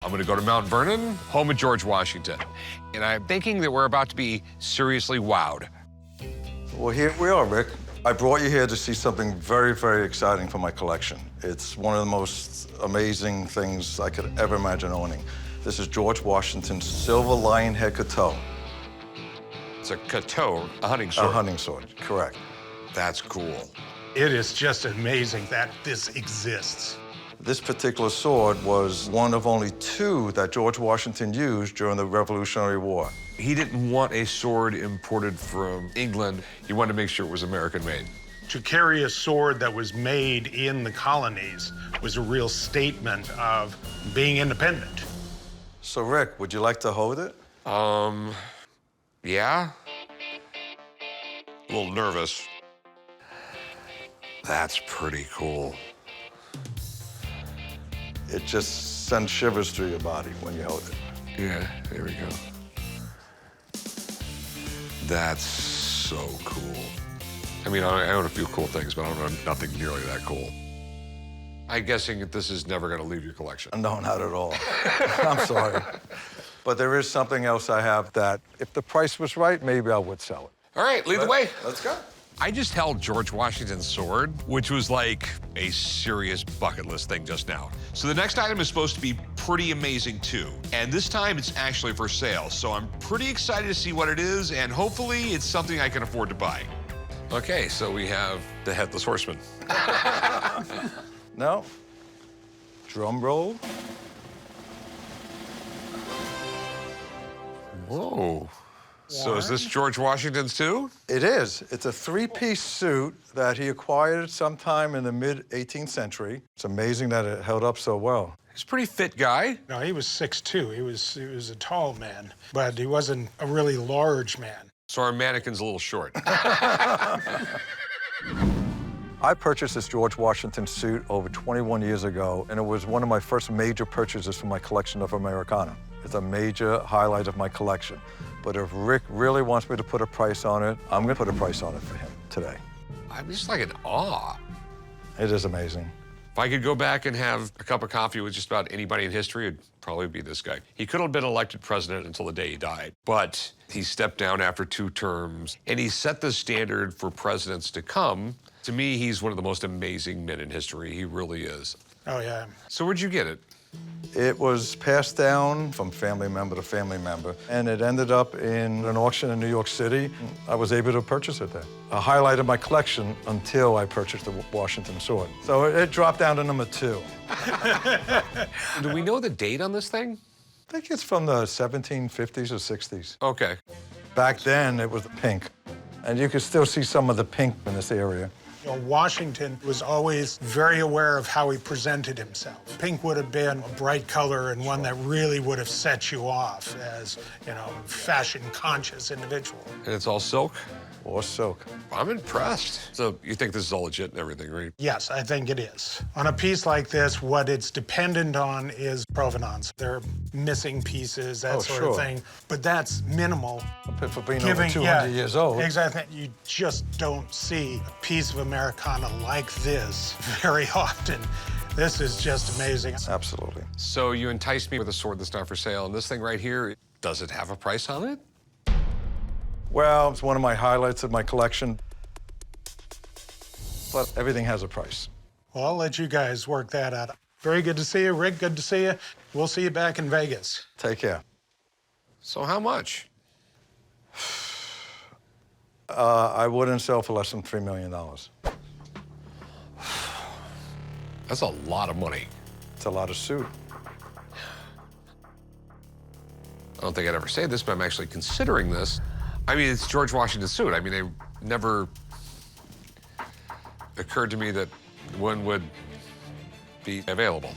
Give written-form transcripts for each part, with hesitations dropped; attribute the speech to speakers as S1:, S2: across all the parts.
S1: I'm gonna go to Mount Vernon, home of George Washington. And I'm thinking that we're about to be seriously wowed.
S2: Well, here we are, Rick. I brought you here to see something very, very exciting for my collection. It's one of the most amazing things I could ever imagine owning. This is George Washington's silver lion head coteau.
S1: It's a coteau, a hunting sword.
S2: A hunting sword, correct.
S1: That's cool.
S3: It is just amazing that this exists.
S2: This particular sword was one of only two that George Washington used during the Revolutionary War.
S1: He didn't want a sword imported from England. He wanted to make sure it was American-made.
S3: To carry a sword that was made in the colonies was a real statement of being independent.
S2: So, Rick, would you like to hold it?
S1: Yeah? A little nervous. That's pretty cool.
S2: It just sends shivers through your body when you hold it.
S1: Yeah, there we go. That's so cool. I mean, I own a few cool things, but I don't own nothing nearly that cool. I'm guessing that this is never gonna leave your collection.
S2: No, not at all. I'm sorry. But there is something else I have that, if the price was right, maybe I would sell it.
S1: All right, lead the way.
S2: Let's go.
S1: I just held George Washington's sword, which was like a serious bucket list thing just now. So the next item is supposed to be pretty amazing too. And this time it's actually for sale. So I'm pretty excited to see what it is, and hopefully it's something I can afford to buy. Okay, so we have the Headless Horseman.
S2: No. Drum roll.
S1: Whoa. So is this George Washington's too?
S2: It is. It's a three-piece suit that he acquired sometime in the mid-18th century. It's amazing that it held up so well.
S1: He's a pretty fit guy.
S3: No, he was 6'2". He was a tall man, but he wasn't a really large man.
S1: So our mannequin's a little short.
S2: I purchased this George Washington suit over 21 years ago, and it was one of my first major purchases for my collection of Americana. It's a major highlight of my collection. But if Rick really wants me to put a price on it, I'm gonna put a price on it for him today.
S1: I'm just like in awe.
S2: It is amazing.
S1: If I could go back and have a cup of coffee with just about anybody in history, it'd probably be this guy. He could have been elected president until the day he died, but he stepped down after 2 terms, and he set the standard for presidents to come. To me, he's one of the most amazing men in history. He really is.
S3: Oh, yeah.
S1: So where'd you get it?
S2: It was passed down from family member to family member, and it ended up in an auction in New York City. I was able to purchase it there. A highlight of my collection until I purchased the Washington sword. So it dropped down to number 2.
S1: Do we know the date on this thing?
S2: I think it's from the 1750s or 60s.
S1: Okay.
S2: Back then, it was pink, and you could still see some of the pink in this area.
S3: You know, Washington was always very aware of how he presented himself. Pink would have been a bright color and one that really would have set you off as, you know, fashion-conscious individual.
S1: And it's all silk?
S2: Or silk.
S1: I'm impressed. So you think this is all legit and everything, right?
S3: Yes, I think it is. On a piece like this, what it's dependent on is provenance. There are missing pieces, that sort of thing. But that's minimal.
S2: For being over 200 years old.
S3: Exactly. You just don't see a piece of Americana like this very often. This is just amazing.
S2: Absolutely.
S1: So you enticed me with a sword that's not for sale, and this thing right here, does it have a price on it?
S2: Well, it's one of my highlights of my collection. But everything has a price.
S3: Well, I'll let you guys work that out. Very good to see you, Rick. Good to see you. We'll see you back in Vegas.
S2: Take care.
S1: So how much?
S2: I wouldn't sell for less than $3 million.
S1: That's a lot of money.
S2: It's a lot of suit.
S1: I don't think I'd ever say this, but I'm actually considering this. I mean, it's George Washington's suit. I mean, it never occurred to me that one would be available.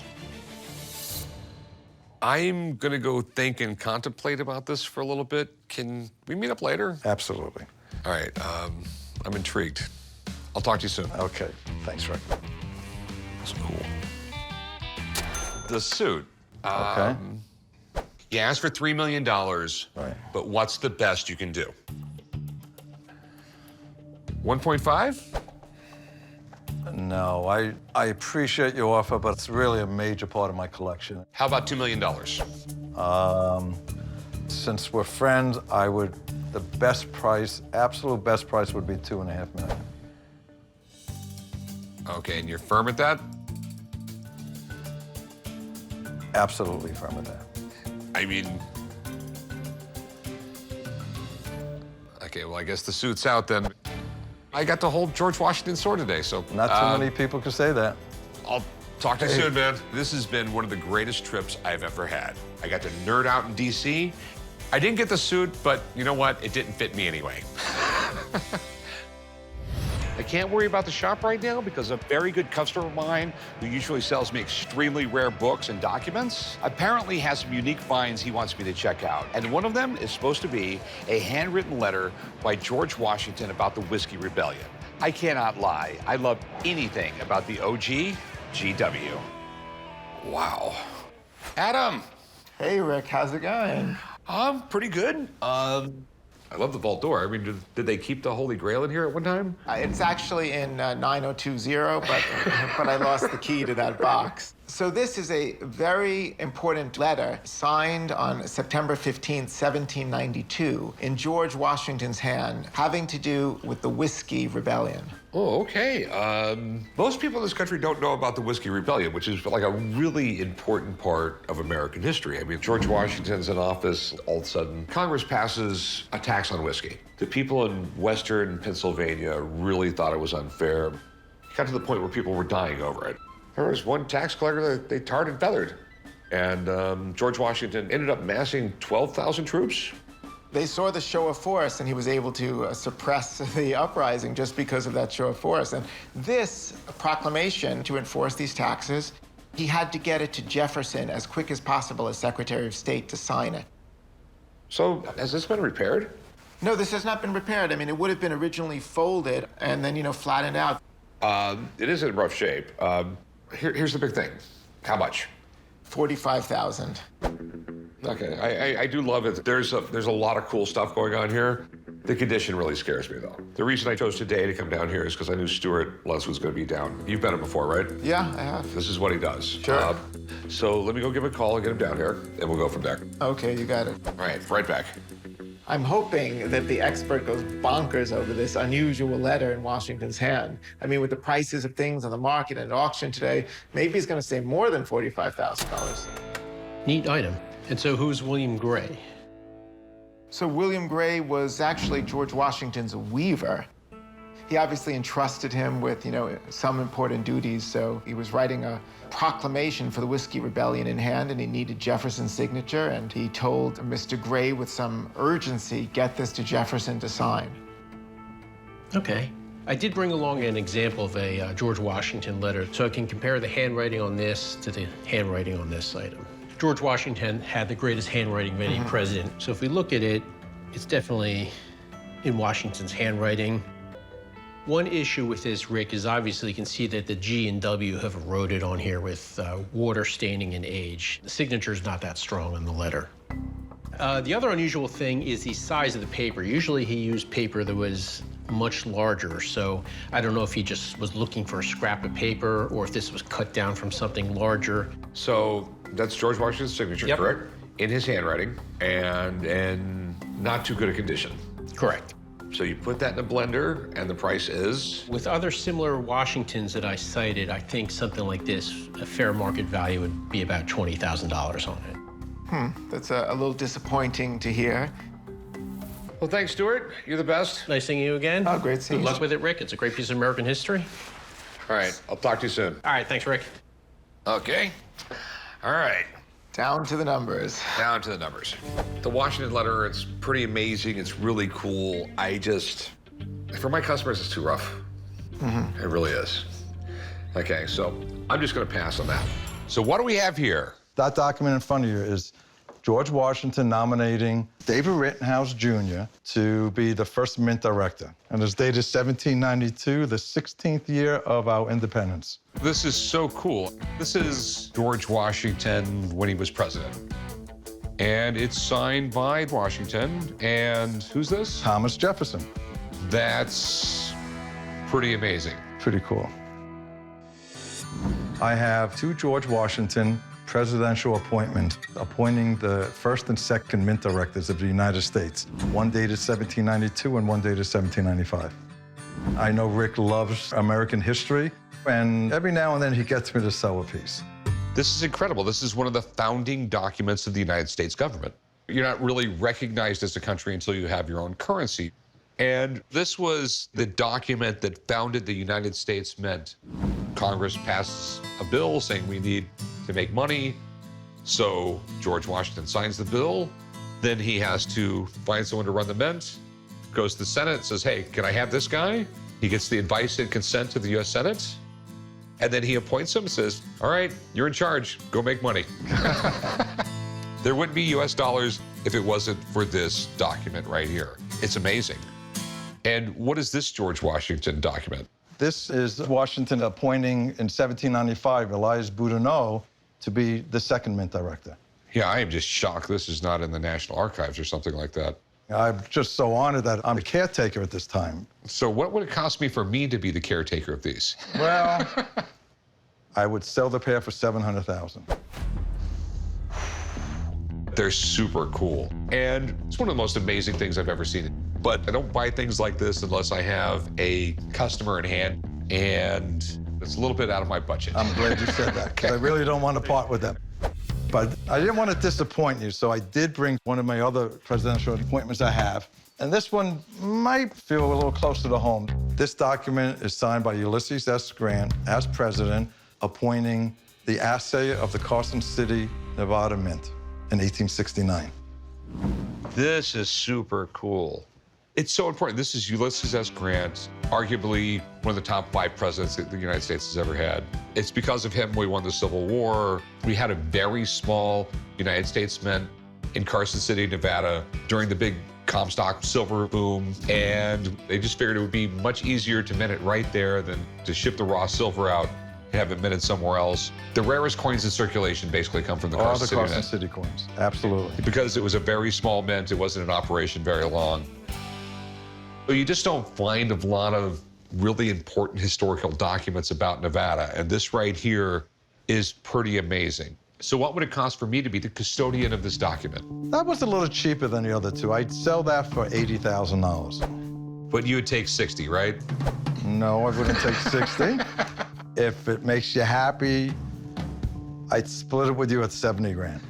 S1: I'm gonna go think and contemplate about this for a little bit. Can we meet up later?
S2: Absolutely.
S1: All right, I'm intrigued. I'll talk to you soon.
S2: Okay, thanks, Rick.
S1: That's cool. The suit.
S2: Okay.
S1: You asked for $3 million,
S2: Right.
S1: but what's the best you can do? 1.5?
S2: No, I appreciate your offer, but it's really a major part of my collection.
S1: How about $2 million?
S2: Since we're friends, the best price, absolute best price would be $2.5 million.
S1: Okay, and you're firm at that?
S2: Absolutely firm with that.
S1: I mean, okay, well, I guess the suit's out then. I got to hold George Washington's sword today, so.
S2: Not too many people can say that.
S1: I'll talk to you soon, man. This has been one of the greatest trips I've ever had. I got to nerd out in DC. I didn't get the suit, but you know what? It didn't fit me anyway. I can't worry about the shop right now because a very good customer of mine who usually sells me extremely rare books and documents apparently has some unique finds he wants me to check out. And one of them is supposed to be a handwritten letter by George Washington about the Whiskey Rebellion. I cannot lie. I love anything about the OG GW. Wow. Adam.
S4: Hey, Rick, how's it going?
S1: Pretty good. I love the vault door. I mean, did they keep the Holy Grail in here at one time?
S4: It's actually in 9020, but I lost the key to that box. So this is a very important letter signed on September 15th, 1792, in George Washington's hand, having to do with the Whiskey Rebellion.
S1: Oh, okay. Most people in this country don't know about the Whiskey Rebellion, which is like a really important part of American history. I mean, George Washington's in office, all of a sudden, Congress passes a tax on whiskey. The people in Western Pennsylvania really thought it was unfair. It got to the point where people were dying over it. There was one tax collector that they tarred and feathered. And George Washington ended up massing 12,000 troops.
S4: They saw the show of force, and he was able to suppress the uprising just because of that show of force. And this proclamation to enforce these taxes, he had to get it to Jefferson as quick as possible as Secretary of State to sign it. So,
S1: Has this been repaired?
S4: No, this has not been repaired. I mean, it would have been originally folded and then, flattened out.
S1: It is in rough shape. Here's the big thing. How much?
S4: $45,000.
S1: Okay, I do love it. There's a lot of cool stuff going on here. The condition really scares me, though. The reason I chose today to come down here is because I knew Stuart Les was going to be down. You've been him before, right?
S4: Yeah, I have.
S1: This is what he does.
S4: Sure.
S1: So let me go give him a call and get him down here, and we'll go from there.
S4: Okay, you got it.
S1: All right, right back.
S4: I'm hoping that the expert goes bonkers over this unusual letter in Washington's hand. I mean, with the prices of things on the market and at auction today, maybe he's going to say more than $45,000.
S5: Neat item. And so who's William Gray?
S4: So William Gray was actually George Washington's weaver. He obviously entrusted him with, some important duties, so he was writing a proclamation for the Whiskey Rebellion in hand, and he needed Jefferson's signature, and he told Mr. Gray with some urgency, get this to Jefferson to sign.
S5: Okay. I did bring along an example of a George Washington letter, so I can compare the handwriting on this to the handwriting on this item. George Washington had the greatest handwriting of any president, so if we look at it, it's definitely in Washington's handwriting. One issue with this, Rick, is obviously you can see that the G and W have eroded on here with water staining and age. The signature's not that strong on the letter. The other unusual thing is the size of the paper. Usually he used paper that was much larger, so I don't know if he just was looking for a scrap of paper or if this was cut down from something larger.
S1: So that's George Washington's signature,
S5: Yep.
S1: correct? In his handwriting, and in not too good a condition.
S5: Correct.
S1: So you put that in a blender, and the price is?
S5: With other similar Washingtons that I cited, I think something like this, a fair market value would be about $20,000 on it.
S4: That's a little disappointing to hear.
S1: Well, thanks, Stuart. You're the best.
S5: Nice seeing you again.
S4: Oh, great seeing
S5: Good
S4: you.
S5: luck with it, Rick. It's a great piece of American history.
S1: All right, I'll talk to you soon.
S5: All right, thanks, Rick.
S1: Okay. All right.
S4: Down to the numbers.
S1: Down to the numbers. The Washington letter, it's pretty amazing. It's really cool. For my customers, it's too rough. It really is. Okay, so I'm just going to pass on that. So what do we have here?
S2: That document in front of you is George Washington nominating David Rittenhouse Jr. to be the first mint director. And it's dated 1792, the 16th year of our independence.
S1: This is so cool. This is George Washington when he was president. And it's signed by Washington. And who's this?
S2: Thomas Jefferson.
S1: That's pretty amazing.
S2: Pretty cool. I have two George Washington presidential appointments appointing the first and second mint directors of the United States, one dated 1792 and one dated 1795. I know Rick loves American history, and every now and then he gets me to sell a piece.
S1: This is incredible. This is one of the founding documents of the United States government. You're not really recognized as a country until you have your own currency. And this was the document that founded the United States Mint. Congress passes a bill saying we need to make money. So George Washington signs the bill. Then he has to find someone to run the mint. Goes to the Senate, says, hey, can I have this guy? He gets the advice and consent of the US Senate. And then he appoints him and says, all right, you're in charge, go make money. There wouldn't be US dollars if it wasn't for this document right here. It's amazing. And what is this George Washington document?
S2: This is Washington appointing in 1795 Elias Boudinot to be the second mint director.
S1: Yeah, I am just shocked this is not in the National Archives or something like that.
S2: I'm just so honored that I'm a caretaker at this time.
S1: So what would it cost me for me to be the caretaker of these?
S2: Well, I would sell the pair for $700,000.
S1: They're super cool. And it's one of the most amazing things I've ever seen. But I don't buy things like this unless I have a customer in hand, and it's a little bit out of my budget.
S2: I'm glad you said that, because I really don't want to part with them. But I didn't want to disappoint you, so I did bring one of my other presidential appointments I have. And this one might feel a little closer to home. This document is signed by Ulysses S. Grant as president, appointing the assayer of the Carson City, Nevada Mint in 1869.
S1: This is super cool. It's so important. This is Ulysses S. Grant, arguably one of the top 5 presidents that the United States has ever had. It's because of him we won the Civil War. We had a very small United States Mint in Carson City, Nevada during the big Comstock silver boom, and they just figured it would be much easier to mint it right there than to ship the raw silver out and have it minted somewhere else. The rarest coins in circulation basically come from the Carson City
S2: Carson
S1: Mint.
S2: City coins, absolutely.
S1: Because it was a very small mint, it wasn't in operation very long. But you just don't find a lot of really important historical documents about Nevada, and this right here is pretty amazing. So what would it cost for me to be the custodian of this document?
S2: That was a little cheaper than the other two. I'd sell that for $80,000.
S1: But you would take 60, right?
S2: No, I wouldn't take 60. If it makes you happy, I'd split it with you at 70 grand.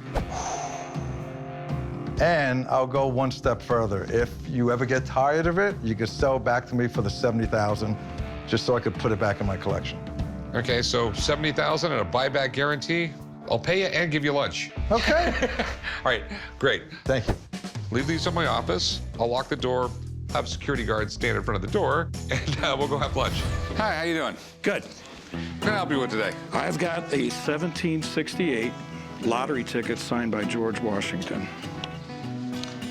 S2: And I'll go one step further. If you ever get tired of it, you could sell it back to me for the $70,000, just so I could put it back in my collection.
S1: Okay, so $70,000 and a buyback guarantee. I'll pay you and give you lunch.
S2: Okay.
S1: All right, great.
S2: Thank you.
S1: Leave these in my office. I'll lock the door, have security guards stand in front of the door, and we'll go have lunch.
S6: Hi, how you doing?
S7: Good.
S6: What can I help you with today?
S7: I've got a 1768 lottery ticket signed by George Washington.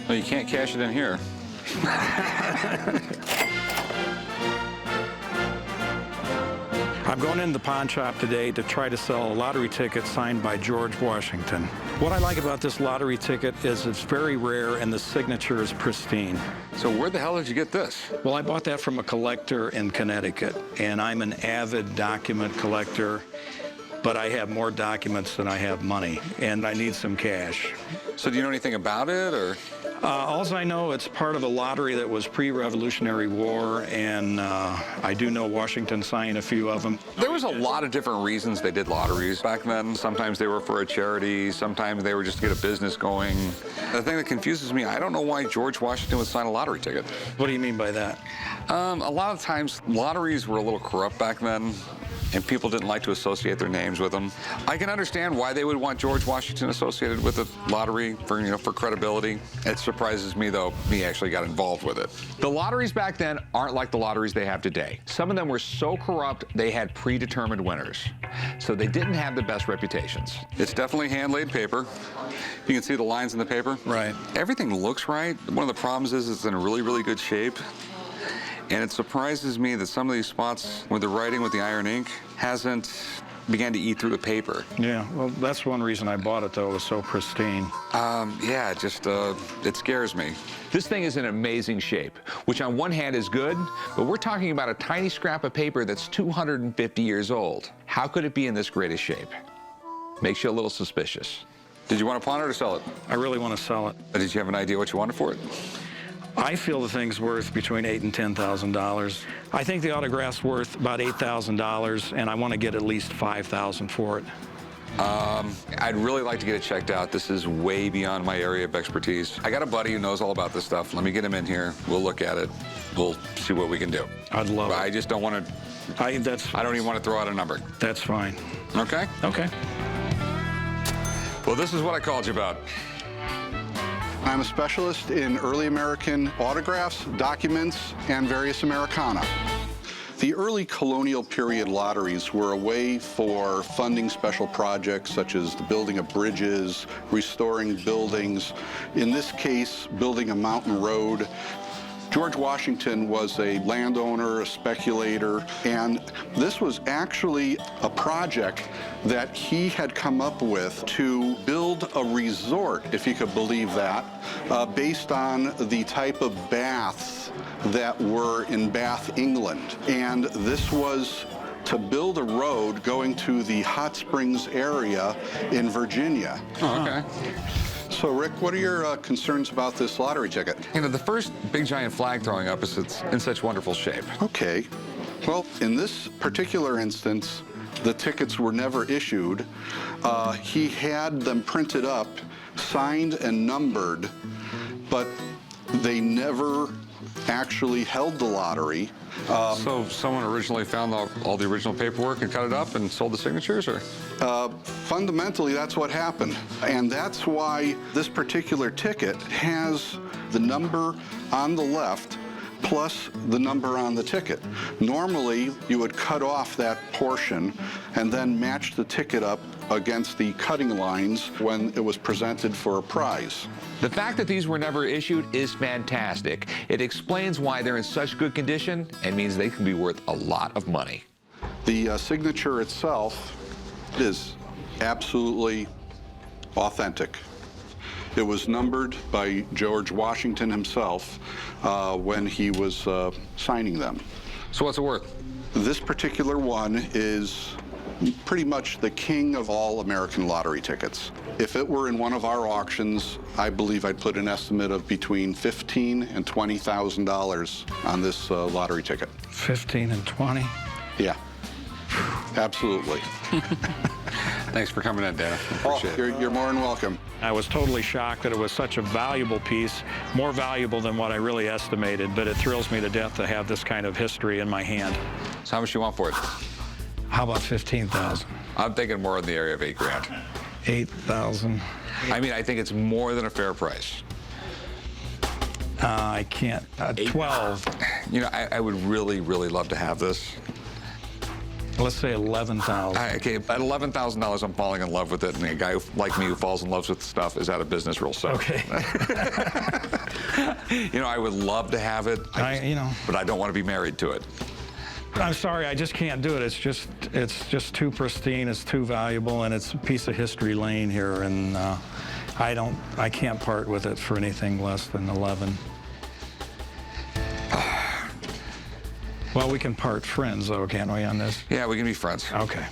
S6: Well, you can't cash it in here.
S7: I'm going in the pawn shop today to try to sell a lottery ticket signed by George Washington. What I like about this lottery ticket is it's very rare and the signature is pristine.
S6: So where the hell did you get this?
S7: Well, I bought that from a collector in Connecticut, and I'm an avid document collector, but I have more documents than I have money, and I need some cash.
S6: So do you know anything about it, or?
S7: Alls I know, it's part of a lottery that was pre-Revolutionary War, and I do know Washington signed a few of them.
S6: There was a lot of different reasons they did lotteries back then. Sometimes they were for a charity, sometimes they were just to get a business going. The thing that confuses me, I don't know why George Washington would sign a lottery ticket.
S7: What do you mean by that?
S6: A lot of times, lotteries were a little corrupt back then, and people didn't like to associate their names with them. I can understand why they would want George Washington associated with the lottery for credibility. It surprises me, though, he actually got involved with it. The lotteries back then aren't like the lotteries they have today. Some of them were so corrupt, they had predetermined winners. So they didn't have the best reputations. It's definitely hand-laid paper. You can see the lines in the paper.
S7: Right.
S6: Everything looks right. One of the problems is it's in really, really good shape. And it surprises me that some of these spots where the writing with the iron ink hasn't began to eat through the paper.
S7: Yeah, well, that's one reason I bought it, though. It was so pristine.
S6: Yeah, it just, it scares me.
S1: This thing is in amazing shape, which on one hand is good, but we're talking about a tiny scrap of paper that's 250 years old. How could it be in this great a shape? Makes you a little suspicious.
S6: Did you want to pawn it or sell it?
S7: I really want to sell it.
S6: Did you have an idea what you wanted for it?
S7: I feel the thing's worth between $8,000 and $10,000. I think the autograph's worth about $8,000, and I want to get at least $5,000 for it.
S6: I'd really like to get it checked out. This is way beyond my area of expertise. I got a buddy who knows all about this stuff. Let me get him in here. We'll look at it. We'll see what we can do.
S7: I'd love
S6: But
S7: it.
S6: I just don't want to, I don't even want to throw out a number.
S7: That's fine.
S6: Okay?
S7: Okay.
S6: Well, this is what I called you about.
S8: I'm a specialist in early American autographs, documents, and various Americana. The early colonial period lotteries were a way for funding special projects such as the building of bridges, restoring buildings, in this case, building a mountain road. George Washington was a landowner, a speculator, and this was actually a project that he had come up with to build a resort, if you could believe that, based on the type of baths that were in Bath, England. And this was to build a road going to the Hot Springs area in Virginia.
S6: Oh, okay.
S8: So, Rick, what are your concerns about this lottery ticket?
S6: You know, the first big giant flag throwing up is it's in such wonderful shape.
S8: Okay. Well, in this particular instance, the tickets were never issued. He had them printed up, signed and numbered, but they never actually held the lottery.
S6: So someone originally found all the original paperwork and cut it up and sold the signatures, or?
S8: Fundamentally, that's what happened. And that's why this particular ticket has the number on the left plus the number on the ticket. Normally, you would cut off that portion and then match the ticket up against the cutting lines when it was presented for a prize.
S1: The fact that these were never issued is fantastic. It explains why they're in such good condition and means they can be worth a lot of money.
S8: The signature itself is absolutely authentic. It was numbered by George Washington himself when he was signing them.
S6: So what's it worth?
S8: This particular one is pretty much the king of all American lottery tickets. If it were in one of our auctions, I believe I'd put an estimate of between $15,000 and $20,000 on this lottery ticket.
S7: 15 and 20?
S8: Yeah, absolutely.
S6: Thanks for coming in, Dan. Appreciate it.
S8: You're more than welcome.
S7: I was totally shocked that it was such a valuable piece, more valuable than what I really estimated, but it thrills me to death to have this kind of history in my hand.
S6: So how much you want for it?
S7: How about 15,000?
S6: I'm thinking more in the area of $8,000.
S7: 8,000.
S6: I mean, I think it's more than a fair price.
S7: I can't. 12.
S6: You know, I would really, really love to have this.
S7: Let's say 11,000.
S6: Okay, at $11,000, I'm falling in love with it, and a guy like me who falls in love with stuff is out of business real soon.
S7: Okay.
S6: You know, I would love to have it, but I don't want to be married to it.
S7: I'm sorry, I just can't do it. It's just too pristine, it's too valuable, and it's a piece of history lane here, and I can't part with it for anything less than 11. Well, we can part friends, though, can't we, on this?
S6: Yeah, we can be friends.
S7: Okay.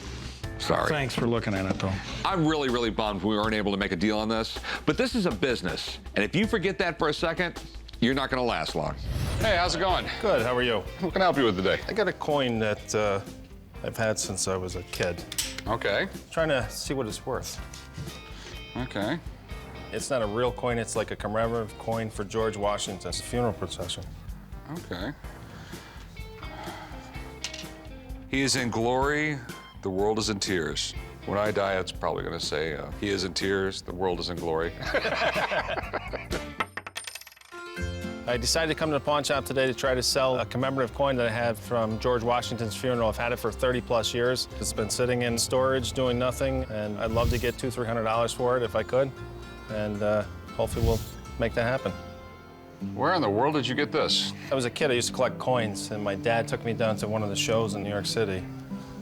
S6: Sorry.
S7: Thanks for looking at it, though.
S1: I'm really, really bummed we weren't able to make a deal on this, but this is a business, and if you forget that for a second, you're not going to last long.
S6: Hey, how's it going?
S9: Good, how are you?
S6: What can I help you with today?
S9: I got a coin that I've had since I was a kid.
S6: Okay.
S9: Trying to see what it's worth.
S6: Okay.
S9: It's not a real coin, it's like a commemorative coin for George Washington's funeral procession.
S6: Okay. He is in glory, the world is in tears. When I die, it's probably going to say, he is in tears, the world is in glory.
S9: I decided to come to the pawn shop today to try to sell a commemorative coin that I have from George Washington's funeral. I've had it for 30+ years. It's been sitting in storage doing nothing, and I'd love to get $200-300 for it if I could, and hopefully we'll make that happen.
S6: Where in the world did you get this?
S9: I was a kid, I used to collect coins, and my dad took me down to one of the shows in New York City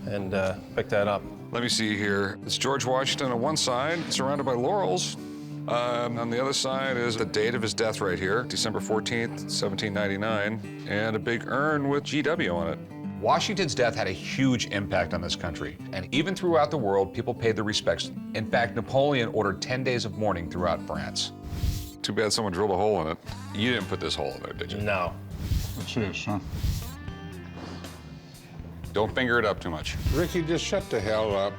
S9: and picked that up.
S6: Let me see here. It's George Washington on one side, surrounded by laurels. On the other side is the date of his death right here, December 14th, 1799, and a big urn with GW on it.
S1: Washington's death had a huge impact on this country, and even throughout the world, people paid their respects. In fact, Napoleon ordered 10 days of mourning throughout France.
S6: Too bad someone drilled a hole in it. You didn't put this hole in there, did you?
S9: No.
S8: What's this, huh?
S6: Don't finger it up too much.
S8: Ricky, just shut the hell up.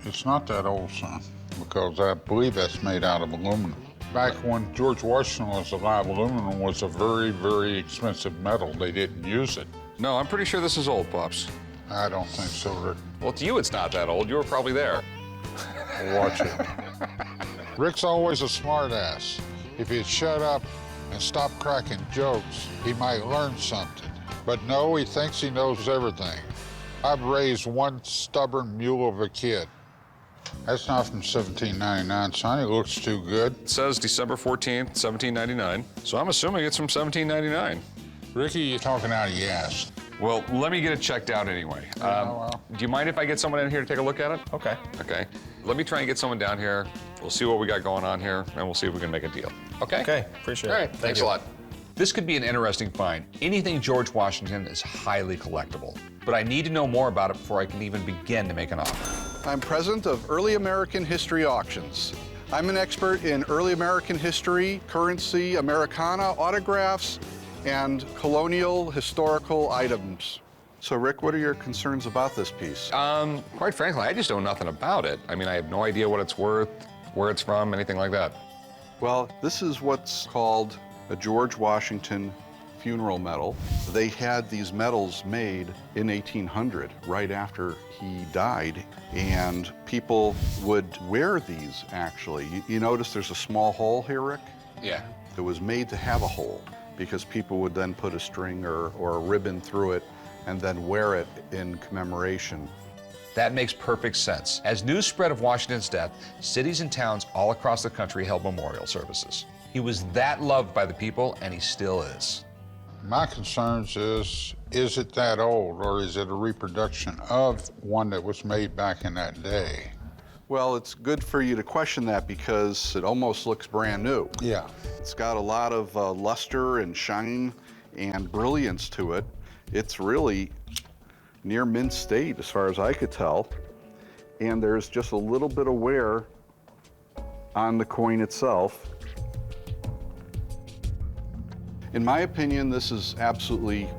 S8: It's not that old, son, because I believe that's made out of aluminum. Back when George Washington was alive, aluminum was a very, very expensive metal. They didn't use it.
S6: No, I'm pretty sure this is old, Pops.
S8: I don't think so, Rick.
S6: Well, to you, it's not that old. You were probably there.
S8: Watch it. Rick's always a smart ass. If he'd shut up and stop cracking jokes, he might learn something. But no, he thinks he knows everything. I've raised one stubborn mule of a kid. That's not from 1799, son. It looks too good.
S6: It says December 14th, 1799, so I'm assuming it's from 1799.
S8: Ricky, you're talking out of your ass.
S1: Well, let me get it checked out anyway.
S8: well.
S1: Do you mind if I get someone in here to take a look at it?
S9: Okay.
S1: Okay. Let me try and get someone down here. We'll see what we got going on here, and we'll see if we can make a deal. Okay?
S9: Okay, appreciate it.
S1: All right,
S9: Thank
S1: thanks
S9: you.
S1: a lot. This could be an interesting find. Anything George Washington is highly collectible, but I need to know more about it before I can even begin to make an offer.
S10: I'm president of Early American History Auctions. I'm an expert in early American history, currency, Americana, autographs, and colonial historical items. So, Rick, what are your concerns about this piece?
S1: Quite frankly, I just know nothing about it. I mean, I have no idea what it's worth, where it's from, anything like that.
S10: Well, this is what's called a George Washington funeral medal. They had these medals made in 1800, right after he died, and people would wear these, actually. You notice there's a small hole here, Rick?
S1: Yeah.
S10: It was made to have a hole because people would then put a string or a ribbon through it and then wear it in commemoration.
S1: That makes perfect sense. As news spread of Washington's death, cities and towns all across the country held memorial services. He was that loved by the people, and he still is.
S8: My concerns is it that old, or is it a reproduction of one that was made back in that day?
S10: Well, it's good for you to question that because it almost looks brand new.
S8: Yeah.
S10: It's got a lot of luster and shine and brilliance to it. It's really near mint state as far as I could tell. And there's just a little bit of wear on the coin itself. In my opinion, this is absolutely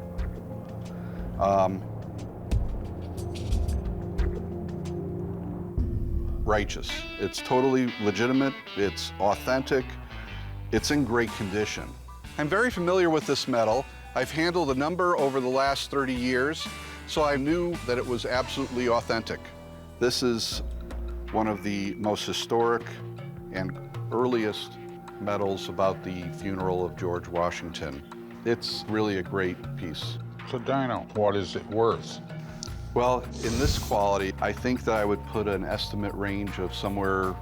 S10: righteous. It's totally legitimate, it's authentic, it's in great condition. I'm very familiar with this metal. I've handled a number over the last 30 years, so I knew that it was absolutely authentic. This is one of the most historic and earliest medals about the funeral of George Washington. It's really a great piece.
S8: So, Dino, what is it worth?
S10: Well, in this quality, I think that I would put an estimate range of somewhere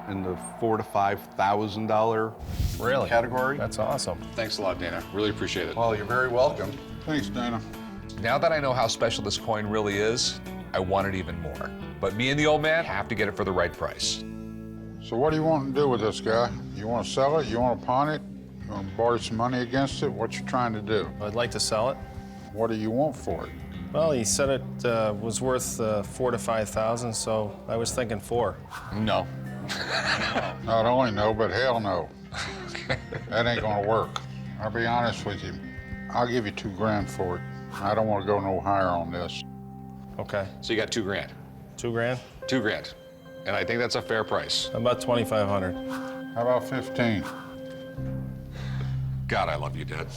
S10: in the $4,000 to $5,000
S1: Really?
S10: category.
S9: That's awesome.
S1: Thanks a lot, Dana. Really appreciate it.
S10: Well, you're very welcome.
S8: Thanks, Dana.
S1: Now that I know how special this coin really is, I want it even more. But me and the old man have to get it for the right price.
S8: So what do you want to do with this guy? You want to sell it? You want to pawn it? You want to borrow some money against it? What you trying to do?
S9: I'd like to sell it.
S8: What do you want for it?
S9: Well, he said it was worth $4,000 to $5,000, so I was thinking 4.
S1: No.
S8: Not only no, but hell no. That ain't gonna work. I'll be honest with you. I'll give you $2,000 for it. I don't want to go no higher on this.
S9: Okay.
S1: So you got $2,000.
S9: $2,000?
S1: $2,000. And I think that's a fair price.
S9: About $2,500.
S8: How about 15?
S1: God, I love you, Dad.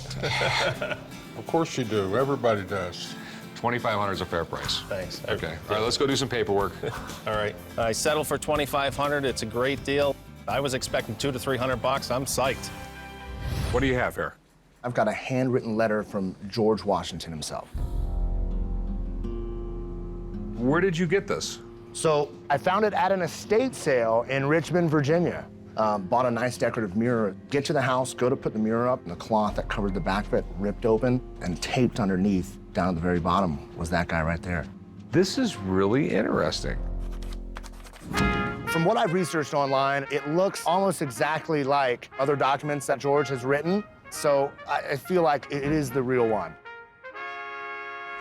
S8: Of course you do. Everybody does.
S1: $2,500 is a fair price.
S9: Thanks.
S1: Okay. All right, let's go do some paperwork.
S9: All right. I settled for $2,500. It's a great deal. I was expecting $200 to $300. I'm psyched.
S1: What do you have here?
S11: I've got a handwritten letter from George Washington himself.
S1: Where did you get this?
S11: So I found it at an estate sale in Richmond, Virginia. Bought a nice decorative mirror. Get to the house, go to put the mirror up, and the cloth that covered the back of it ripped open and taped underneath down at the very bottom was that guy right there.
S1: This is really interesting.
S11: From what I've researched online, it looks almost exactly like other documents that George has written. So I feel like it is the real one.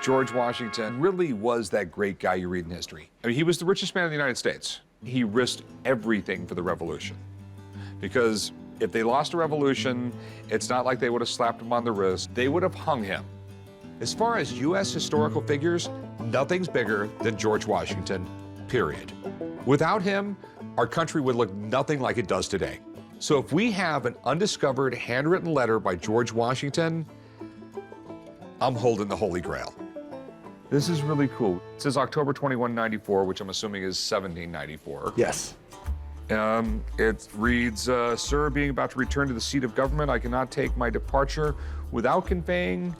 S1: George Washington really was that great guy you read in history. I mean, he was the richest man in the United States. He risked everything for the revolution. Because if they lost a revolution, it's not like they would have slapped him on the wrist. They would have hung him. As far as U.S. historical figures, nothing's bigger than George Washington, period. Without him, our country would look nothing like it does today. So if we have an undiscovered handwritten letter by George Washington, I'm holding the Holy Grail. This is really cool. It says October 21, 94, which I'm assuming is 1794.
S11: Yes.
S1: It reads, Sir, being about to return to the seat of government, I cannot take my departure without conveying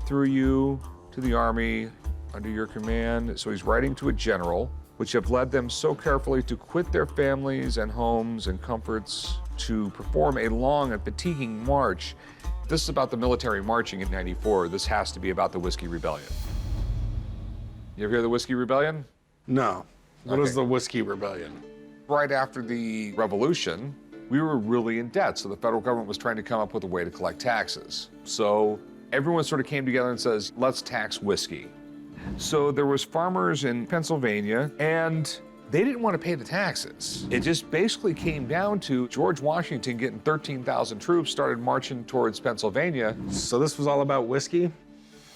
S1: through you to the army under your command. So he's writing to a general, which have led them so carefully to quit their families and homes and comforts to perform a long and fatiguing march. This is about the military marching in 94. This has to be about the Whiskey Rebellion. You ever hear of the Whiskey Rebellion?
S7: No. What
S1: Okay.
S7: is the Whiskey Rebellion?
S1: Right after the revolution, we were really in debt, so the federal government was trying to come up with a way to collect taxes. So everyone sort of came together and says, let's tax whiskey. So there was farmers in Pennsylvania, and they didn't want to pay the taxes. It just basically came down to George Washington getting 13,000 troops, started marching towards Pennsylvania.
S7: So this was all about whiskey?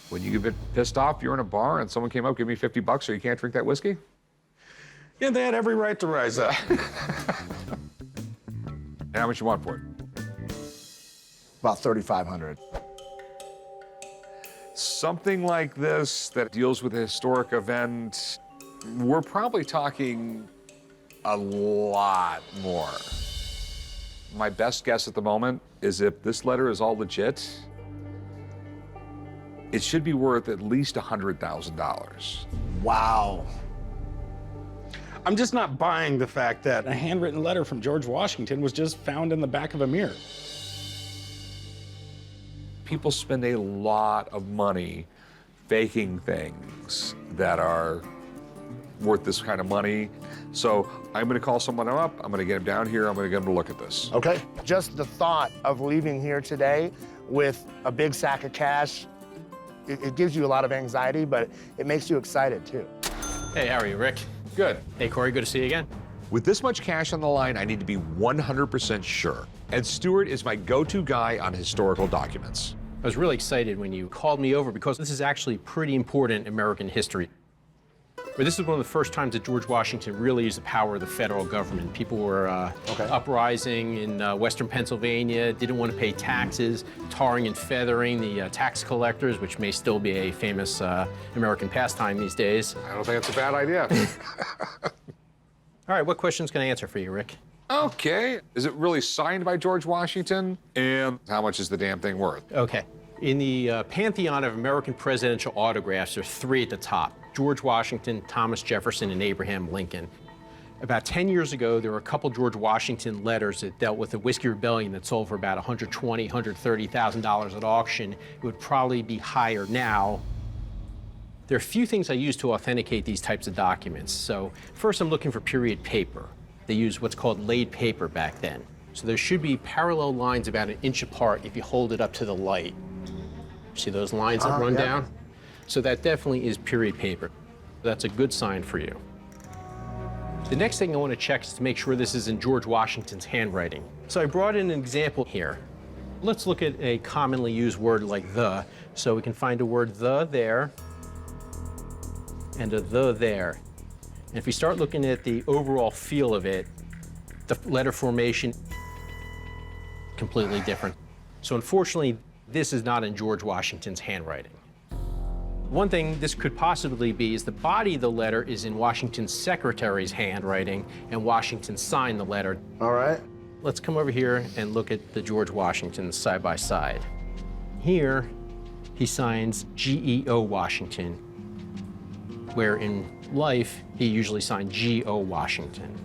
S1: When you get a bit pissed off, you're in a bar and someone came up, give me $50 so you can't drink that whiskey?
S7: Yeah, they had every right to rise up.
S1: And how much you want for it?
S11: About 3,500.
S1: Something like this that deals with a historic event, we're probably talking a lot more. My best guess at the moment is if this letter is all legit, it should be worth at least $100,000.
S11: Wow.
S7: I'm just not buying the fact that a handwritten letter from George Washington was just found in the back of a mirror.
S1: People spend a lot of money faking things that are worth this kind of money. So I'm gonna call someone up, I'm gonna get him down here, I'm gonna get him to look at this.
S11: Okay. Just the thought of leaving here today with a big sack of cash, it gives you a lot of anxiety, but it makes you excited too.
S5: Hey, how are you, Rick?
S1: Good.
S5: Hey, Corey, good to see you again.
S1: With this much cash on the line, I need to be 100% sure. And Stewart is my go-to guy on historical documents.
S5: I was really excited when you called me over because this is actually pretty important American history. But this is one of the first times that George Washington really used the power of the federal government. People were uprising in western Pennsylvania, didn't want to pay taxes, tarring and feathering the tax collectors, which may still be a famous American pastime these days.
S1: I don't think it's a bad idea.
S5: All right, what questions can I answer for you, Rick?
S1: Okay. Is it really signed by George Washington? And how much is the damn thing worth?
S5: Okay. In the pantheon of American presidential autographs, there are three at the top: George Washington, Thomas Jefferson, and Abraham Lincoln. About 10 years ago, there were a couple George Washington letters that dealt with the Whiskey Rebellion that sold for about $120,000, $130,000 at auction. It would probably be higher now. There are a few things I use to authenticate these types of documents. So first, I'm looking for period paper. They used what's called laid paper back then. So there should be parallel lines about an inch apart if you hold it up to the light. See those lines that run down? So that definitely is period paper. That's a good sign for you. The next thing I want to check is to make sure this is in George Washington's handwriting. So I brought in an example here. Let's look at a commonly used word like the. So we can find a word the there and a the there. And if we start looking at the overall feel of it, the letter formation, completely different. So unfortunately, this is not in George Washington's handwriting. One thing this could possibly be is the body of the letter is in Washington's secretary's handwriting, and Washington signed the letter.
S11: All right.
S5: Let's come over here and look at the George Washington side by side. Here, he signs G.E.O. Washington, where in life, he usually signed G.O. Washington.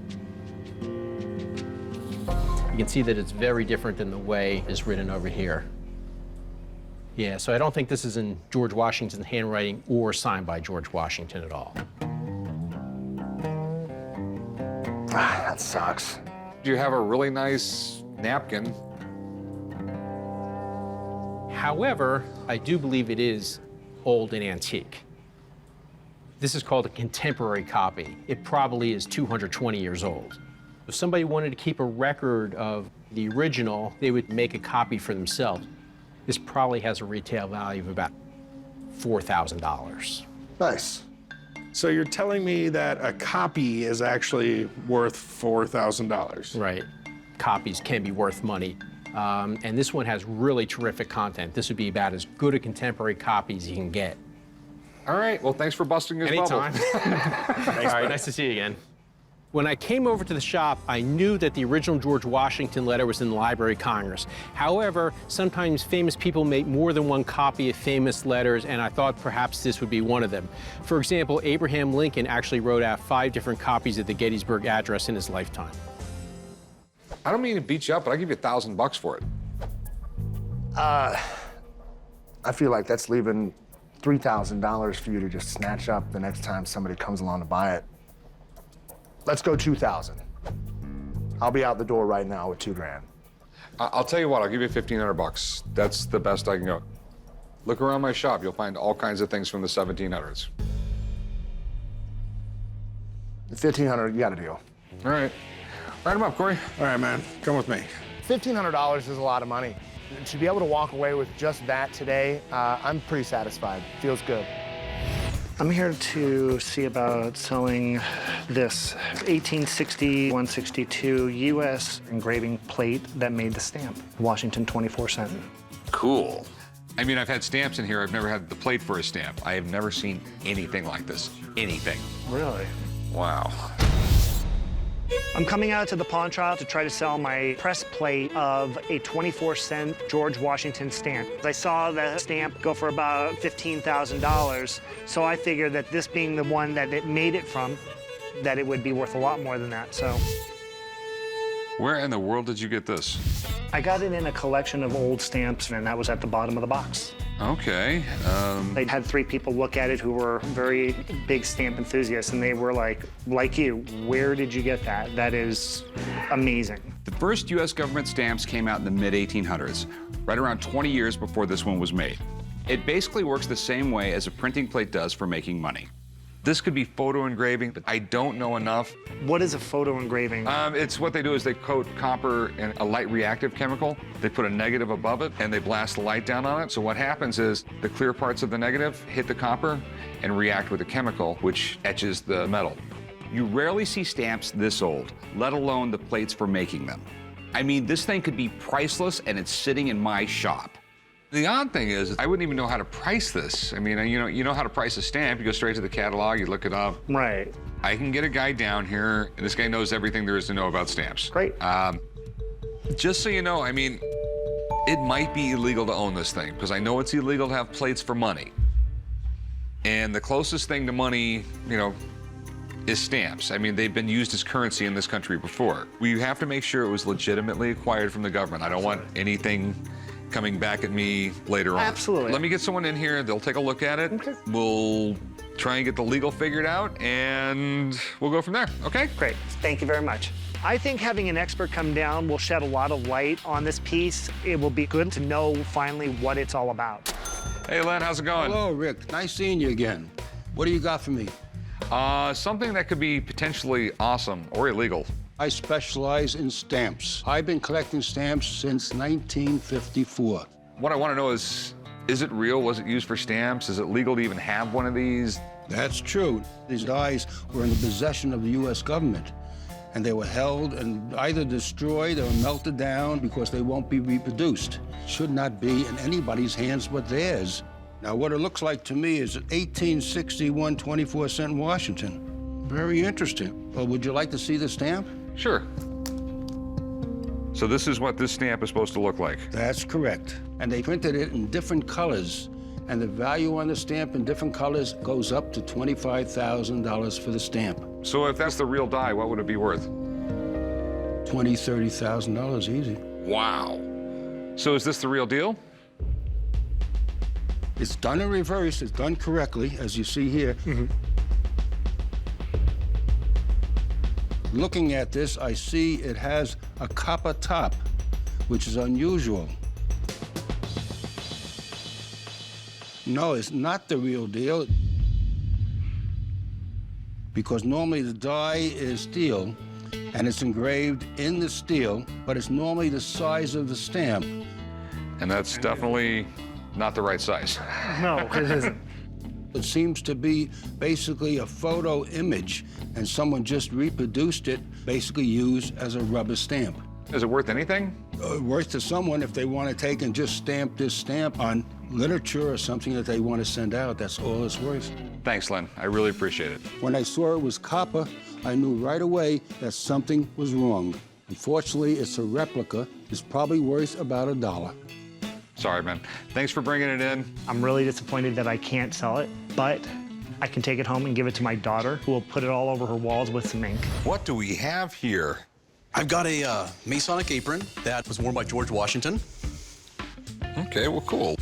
S5: You can see that it's very different than the way it's written over here. Yeah, so I don't think this is in George Washington's handwriting or signed by George Washington at all.
S11: that sucks.
S6: You have a really nice napkin.
S5: However, I do believe it is old and antique. This is called a contemporary copy. It probably is 220 years old. If somebody wanted to keep a record of the original, they would make a copy for themselves. This probably has a retail value of about $4,000.
S11: Nice.
S12: So you're telling me that a copy is actually worth $4,000?
S5: Right. Copies can be worth money. And this one has really terrific content. This would be about as good a contemporary copy as you can get.
S6: All right, well, thanks for busting his
S5: Anytime.
S6: bubble.
S5: All right, nice to see you again. When I came over to the shop, I knew that the original George Washington letter was in the Library of Congress. However, sometimes famous people make more than one copy of famous letters, and I thought perhaps this would be one of them. For example, Abraham Lincoln actually wrote out 5 different copies of the Gettysburg Address in his lifetime.
S6: I don't mean to beat you up, but I'll give you $1,000 for it.
S11: I feel like that's leaving $3,000 for you to just snatch up the next time somebody comes along to buy it. Let's go 2,000. I'll be out the door right now with $2,000.
S6: I'll tell you what, I'll give you $1,500. That's the best I can go. Look around my shop, you'll find all kinds of things from the 1700s.
S11: $1,500, you got a deal.
S6: All right. Write them up, Corey.
S12: All right, man, come with me.
S11: $1,500 is a lot of money. To be able to walk away with just that today, I'm pretty satisfied. Feels good.
S13: I'm here to see about selling this 1860-162 U.S. engraving plate that made the stamp, Washington 24-cent.
S6: Cool. I mean, I've had stamps in here. I've never had the plate for a stamp. I have never seen anything like this. Anything.
S13: Really?
S6: Wow.
S13: I'm coming out to the pawn shop to try to sell my press plate of a 24-cent George Washington stamp. I saw the stamp go for about $15,000, so I figured that this being the one that it made it from, that it would be worth a lot more than that, so.
S6: Where in the world did you get this?
S13: I got it in a collection of old stamps, and that was at the bottom of the box.
S6: Okay.
S13: I had 3 people look at it who were very big stamp enthusiasts, and they were like you, where did you get that? That is amazing.
S14: The first U.S. government stamps came out in the mid-1800s, right around 20 years before this one was made. It basically works the same way as a printing plate does for making money.
S6: This could be photo engraving, but I don't know enough.
S13: What is a photo engraving?
S6: It's what they do is they coat copper in a light reactive chemical. They put a negative above it, and they blast the light down on it. So what happens is the clear parts of the negative hit the copper and react with the chemical, which etches the metal.
S14: You rarely see stamps this old, let alone the plates for making them. I mean, this thing could be priceless, and it's sitting in my shop.
S6: The odd thing is, I wouldn't even know how to price this. I mean, you know how to price a stamp. You go straight to the catalog, you look it up.
S13: Right.
S6: I can get a guy down here, and this guy knows everything there is to know about stamps.
S13: Great.
S6: Just so you know, I mean, it might be illegal to own this thing, because I know it's illegal to have plates for money. And the closest thing to money, you know, is stamps. I mean, they've been used as currency in this country before. We have to make sure it was legitimately acquired from the government. I don't want anything coming back at me later on.
S13: Absolutely.
S6: Let me get someone in here, they'll take a look at it. Okay. We'll try and get the legal figured out, and we'll go from there, okay?
S13: Great, thank you very much. I think having an expert come down will shed a lot of light on this piece. It will be good to know finally what it's all about.
S6: Hey, Len, how's it going?
S15: Hello, Rick. Nice seeing you again. What do you got for me?
S6: Something that could be potentially awesome or illegal.
S15: I specialize in stamps. I've been collecting stamps since 1954.
S6: What I want to know is it real? Was it used for stamps? Is it legal to even have one of these?
S15: That's true. These dies were in the possession of the U.S. government, and they were held and either destroyed or melted down because they won't be reproduced. Should not be in anybody's hands but theirs. Now, what it looks like to me is an 1861 24-cent Washington. Very interesting. Well, would you like to see the stamp?
S6: Sure. So this is what this stamp is supposed to look like?
S15: That's correct. And they printed it in different colors. And the value on the stamp in different colors goes up to $25,000 for the stamp.
S6: So if that's the real die, what would it be worth?
S15: $20,000, $30,000 easy.
S6: Wow. So is this the real deal?
S15: It's done in reverse. It's done correctly, as you see here. Looking at this, I see it has a copper top, which is unusual. No, it's not the real deal, because normally the die is steel, and it's engraved in the steel, but it's normally the size of the stamp.
S6: And that's definitely not the right size.
S13: No, it isn't.
S15: It seems to be basically a photo image, and someone just reproduced it, basically used as a rubber stamp.
S6: Is it worth anything?
S15: Worth to someone if they want to take and just stamp this stamp on literature or something that they want to send out. That's all it's worth.
S6: Thanks, Len. I really appreciate it.
S15: When I saw it was copper, I knew right away that something was wrong. Unfortunately, it's a replica. It's probably worth about $1.
S6: Sorry, man. Thanks for bringing it in.
S13: I'm really disappointed that I can't sell it, but I can take it home and give it to my daughter, who will put it all over her walls with some ink.
S1: What do we have here?
S16: I've got a Masonic apron that was worn by George Washington.
S1: Okay, well, cool.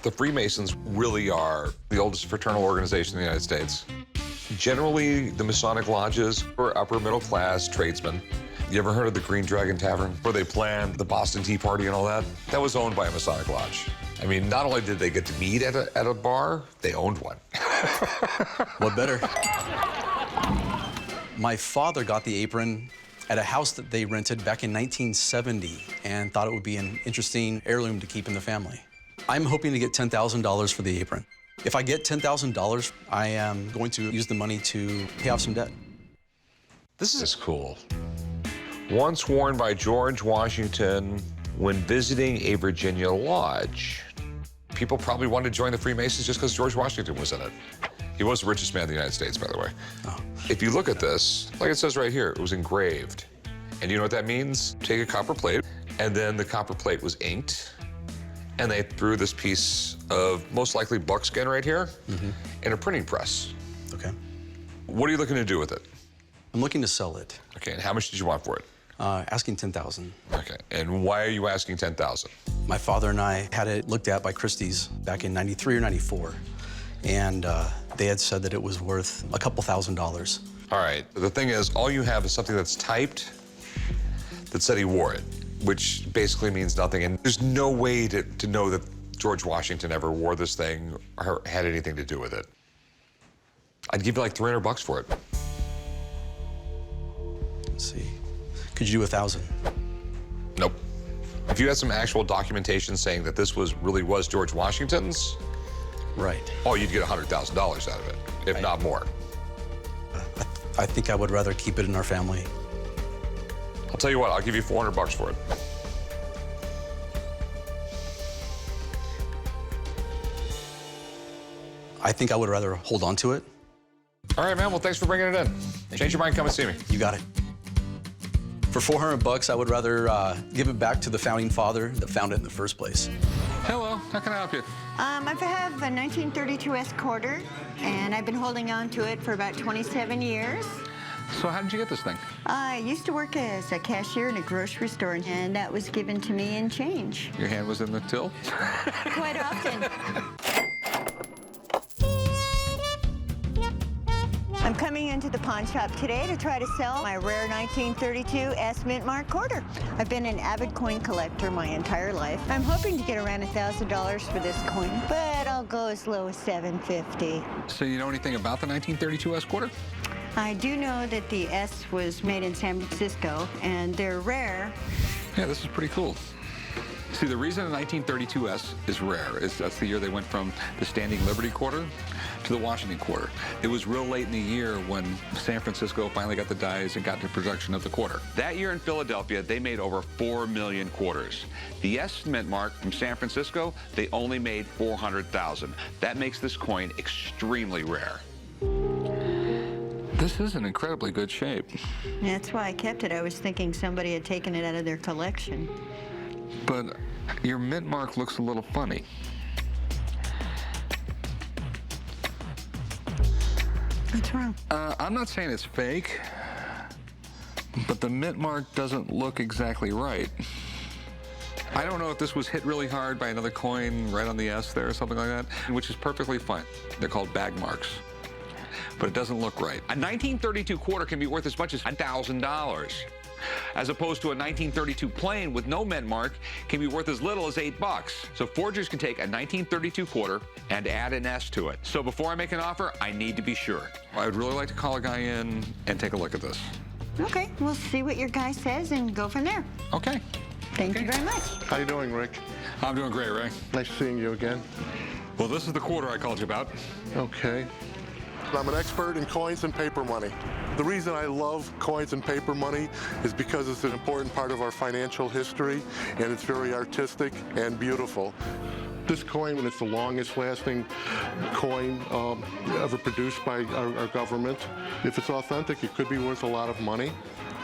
S1: The Freemasons really are the oldest fraternal organization in the United States. Generally, the Masonic lodges were upper middle class tradesmen. You ever heard of the Green Dragon Tavern, where they planned the Boston Tea Party and all that? That was owned by a Masonic lodge. I mean, not only did they get to meet at a bar, they owned one.
S16: What better? My father got the apron at a house that they rented back in 1970 and thought it would be an interesting heirloom to keep in the family. I'm hoping to get $10,000 for the apron. If I get $10,000, I am going to use the money to pay off some debt.
S1: This is cool. Once worn by George Washington when visiting a Virginia lodge. People probably wanted to join the Freemasons just because George Washington was in it. He was the richest man in the United States, by the way.
S16: Oh.
S1: If you look at this, like it says right here, it was engraved. And you know what that means? Take a copper plate, and then the copper plate was inked, and they threw this piece of most likely buckskin right here in a printing press.
S16: Okay.
S1: What are you looking to do with it?
S16: I'm looking to sell it.
S1: Okay, and how much did you want for it?
S16: Asking $10,000.
S1: Okay, and why are you asking $10,000?
S16: My father and I had it looked at by Christie's back in '93 or '94, and they had said that it was worth a couple $1,000s.
S1: All right, the thing is, all you have is something that's typed that said he wore it, which basically means nothing, and there's no way to know that George Washington ever wore this thing or had anything to do with it. I'd give you like $300 for it.
S16: Let's see. Could you do 1,000?
S1: Nope. If you had some actual documentation saying that this really was George Washington's,
S16: right.
S1: Oh, you'd get $100,000 out of it, if not more.
S16: I think I would rather keep it in our family.
S1: I'll tell you what, I'll give you $400 for it.
S16: I think I would rather hold on to it.
S1: All right, man, well, thanks for bringing it in. Change your mind, come and see me.
S16: You got it. For $400, I would rather give it back to the founding father that found it in the first place.
S6: Hello, how can I help you?
S17: I have a 1932 S quarter, and I've been holding on to it for about 27 years.
S6: So how did you get this thing?
S17: I used to work as a cashier in a grocery store, and that was given to me in change.
S6: Your hand was in the till?
S17: Quite often. I'm coming into the pawn shop today to try to sell my rare 1932 S Mint Mark quarter. I've been an avid coin collector my entire life. I'm hoping to get around $1,000 for this coin, but I'll go as low as $750.
S6: So you know anything about the 1932 S quarter?
S17: I do know that the S was made in San Francisco, and they're rare.
S6: Yeah, this is pretty cool. See, the reason the 1932S is rare is that's the year they went from the Standing Liberty quarter to the Washington quarter. It was real late in the year when San Francisco finally got the dies and got into production of the quarter. That year in Philadelphia, they made over 4 million quarters. The S Mint Mark from San Francisco, they only made 400,000. That makes this coin extremely rare. This is in incredibly good shape.
S17: That's why I kept it. I was thinking somebody had taken it out of their collection.
S6: But your mint mark looks a little funny.
S17: What's wrong?
S6: I'm not saying it's fake, but the mint mark doesn't look exactly right. I don't know if this was hit really hard by another coin right on the S there or something like that, which is perfectly fine. They're called bag marks.
S1: but it doesn't look right. A 1932 quarter can be worth as much as $1,000. As opposed to a 1932 plain with no mint mark can be worth as little as $8. So forgers can take a 1932 quarter and add an S to it. So before I make an offer, I need to be sure. I would really like to call a guy in and take a look at this.
S17: Okay, we'll see what your guy says and go from there.
S1: Okay.
S17: Thank you very much.
S18: How you doing, Rick?
S1: I'm doing great, Ray.
S18: Nice seeing you again.
S1: Well, this is the quarter I called you about.
S18: Okay. I'm an expert in coins and paper money. The reason I love coins and paper money is because it's an important part of our financial history, and it's very artistic and beautiful. This coin, when it's the longest lasting coin ever produced by our government, if it's authentic, it could be worth a lot of money.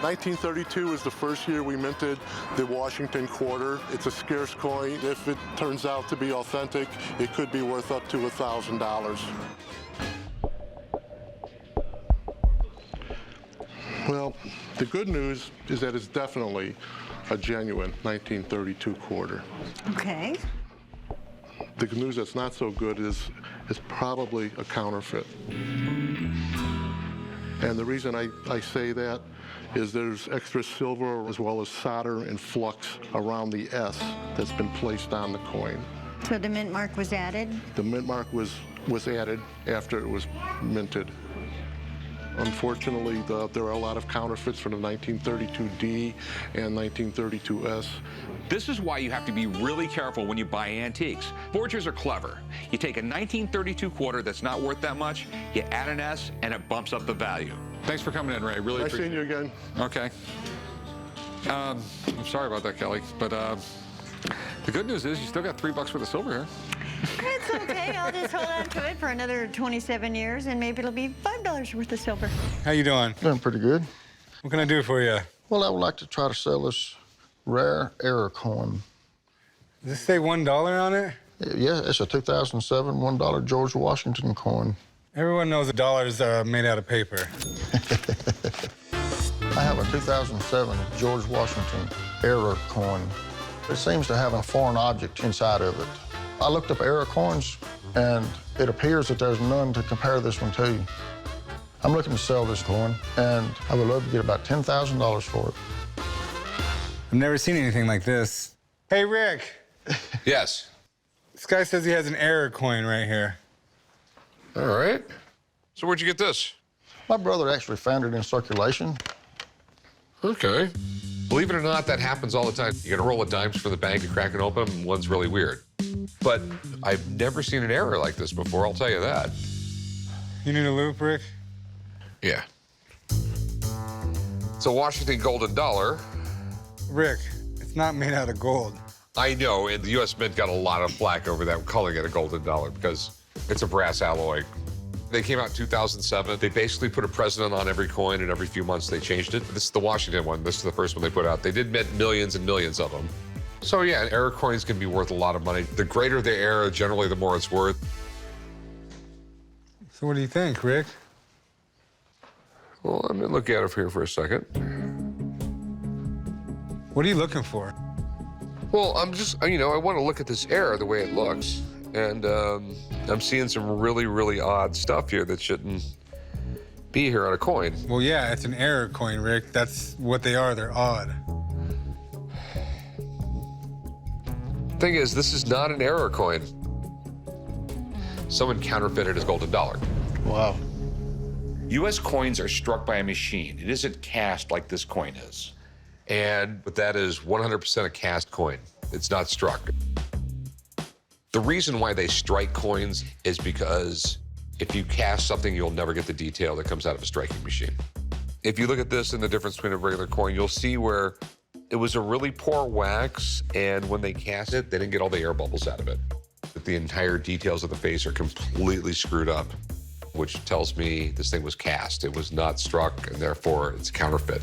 S18: 1932 is the first year we minted the Washington quarter. It's a scarce coin. If it turns out to be authentic, it could be worth up to $1,000. Well, the good news is that it's definitely a genuine 1932 quarter.
S17: Okay.
S18: The news that's not so good is it's probably a counterfeit. And the reason I say that is there's extra silver as well as solder and flux around the S that's been placed on the coin.
S17: So the mint mark was added?
S18: The mint mark was added after it was minted. Unfortunately, there are a lot of counterfeits from the 1932D and 1932S.
S1: This is why you have to be really careful when you buy antiques. Forgers are clever. You take a 1932 quarter that's not worth that much, you add an S, and it bumps up the value. Thanks for coming in, Ray. Really
S18: Nice seeing you again.
S1: Okay. I'm sorry about that, Kelly, but the good news is you still got $3 worth of silver here.
S17: It's okay. I'll just hold on to it for another 27 years, and maybe it'll be $5 worth of silver.
S19: How you doing?
S11: Doing pretty good.
S19: What can I do for you?
S11: Well, I would like to try to sell this rare error coin.
S19: Does this say $1 on it?
S11: Yeah, it's a 2007 $1 George Washington coin.
S19: Everyone knows a dollar is made out of paper.
S11: I have a 2007 George Washington error coin. It seems to have a foreign object inside of it. I looked up error coins, and it appears that there's none to compare this one to. I'm looking to sell this coin, and I would love to get about $10,000 for it.
S19: I've never seen anything like this. Hey, Rick.
S1: Yes?
S19: This guy says he has an error coin right here.
S1: All right. So where'd you get this?
S11: My brother actually found it in circulation.
S1: Okay. Believe it or not, that happens all the time. You get a roll of dimes from the bank, you crack it open, and one's really weird. But I've never seen an error like this before, I'll tell you that.
S19: You need a loop, Rick?
S1: Yeah. It's a Washington golden dollar.
S19: Rick, it's not made out of gold.
S1: I know, and the U.S. Mint got a lot of flack over that, calling it a golden dollar because it's a brass alloy. They came out in 2007. They basically put a president on every coin, and every few months they changed it. This is the Washington one. This is the first one they put out. They did mint millions and millions of them. So yeah, error coins can be worth a lot of money. The greater the error, generally the more it's worth.
S19: So what do you think, Rick?
S1: Well, let me look at it here for a second.
S19: What are you looking for?
S1: Well, I'm just, I want to look at this error, the way it looks. And I'm seeing some really, really odd stuff here that shouldn't be here on a coin.
S19: Well, yeah, it's an error coin, Rick. That's what they are. They're odd.
S1: Thing is, this is not an error coin. Someone counterfeited his golden dollar.
S11: Wow.
S1: U.S. coins are struck by a machine. It isn't cast like this coin is. But that is 100% a cast coin. It's not struck. The reason why they strike coins is because if you cast something, you'll never get the detail that comes out of a striking machine. If you look at this and the difference between a regular coin, you'll see where it was a really poor wax, and when they cast it, they didn't get all the air bubbles out of it. The entire details of the face are completely screwed up, which tells me this thing was cast. It was not struck, and therefore it's counterfeit.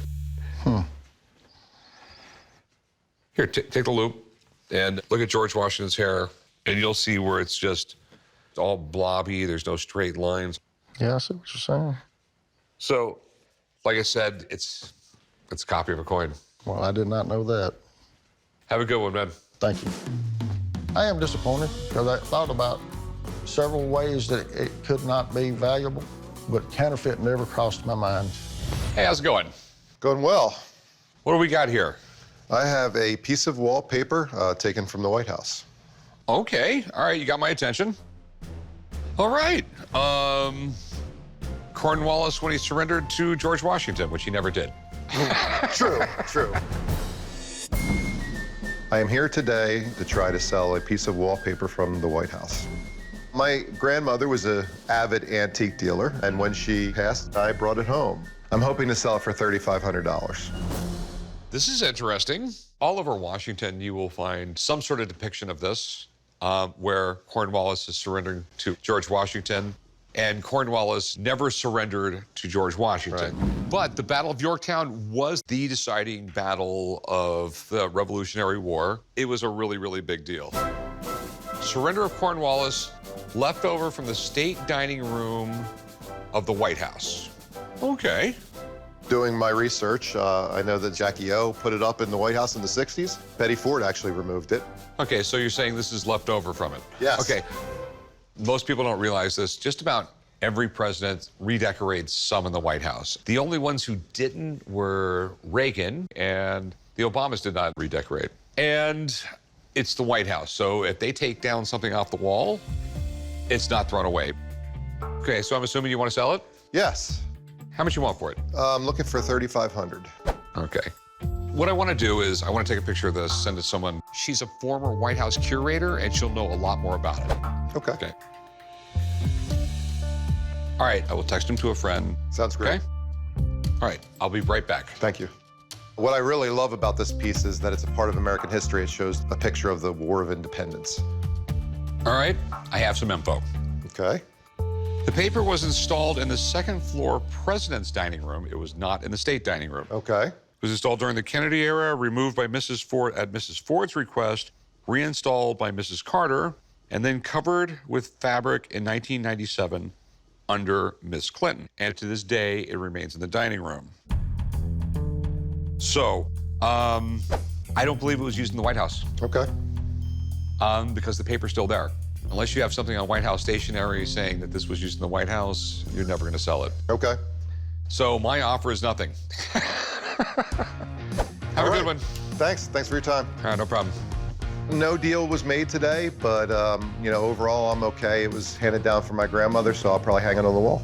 S1: Here, take the loop and look at George Washington's hair, and you'll see where it's all blobby. There's no straight lines.
S11: Yeah, I see what you're saying.
S1: So, like I said, it's a copy of a coin.
S11: Well, I did not know that.
S1: Have a good one, man.
S11: Thank you. I am disappointed because I thought about several ways that it could not be valuable.
S20: but counterfeit never crossed my mind.
S1: Hey, how's it going?
S21: Going well.
S1: What do we got here?
S21: I have a piece of wallpaper taken from the White House.
S1: Okay, all right, you got my attention. All right, Cornwallis when he surrendered to George Washington, which he never did.
S21: True, true. I am here today to try to sell a piece of wallpaper from the White House. My grandmother was an avid antique dealer, and when she passed, I brought it home. I'm hoping to sell it for $3,500.
S1: This is interesting. All over Washington, you will find some sort of depiction of this, where Cornwallis is surrendering to George Washington. And Cornwallis never surrendered to George Washington. Right. But the Battle of Yorktown was the deciding battle of the Revolutionary War. It was a really, really big deal. Surrender of Cornwallis, left over from the state dining room of the White House. Okay.
S21: Doing my research, I know that Jackie O put it up in the White House in the 60s. Betty Ford actually removed it.
S1: Okay, so you're saying this is left over from it?
S21: Yes.
S1: Okay. Most people don't realize this. Just about every president redecorates some in the White House. The only ones who didn't were Reagan, and the Obamas did not redecorate. And it's the White House, so if they take down something off the wall, it's not thrown away. Okay, so I'm assuming you want to sell it?
S21: Yes.
S1: How much you want for it?
S21: I'm looking for $3,500.
S1: Okay. What I want to do is I want to take a picture of this, send it to someone. She's a former White House curator, and she'll know a lot more about it.
S21: Okay.
S1: Okay. All right, I will text him to a friend.
S21: Sounds great.
S1: Okay? All right, I'll be right back.
S21: Thank you. What I really love about this piece is that it's a part of American history. It shows a picture of the War of Independence.
S1: All right, I have some info.
S21: Okay.
S1: The paper was installed in the second floor president's dining room. It was not in the state dining room.
S21: Okay.
S1: It was installed during the Kennedy era, removed by Mrs. Ford at Mrs. Ford's request, reinstalled by Mrs. Carter, and then covered with fabric in 1997 under Miss Clinton. And to this day, it remains in the dining room. So, I don't believe it was used in the White House.
S21: Okay.
S1: Because the paper's still there. Unless you have something on White House stationery saying that this was used in the White House, you're never going to sell it.
S21: Okay.
S1: So my offer is nothing. Have a good one.
S21: Thanks. Thanks for your time.
S1: All right, no problem.
S21: No deal was made today, but, you know, overall, I'm okay. It was handed down from my grandmother, so I'll probably hang it on the wall.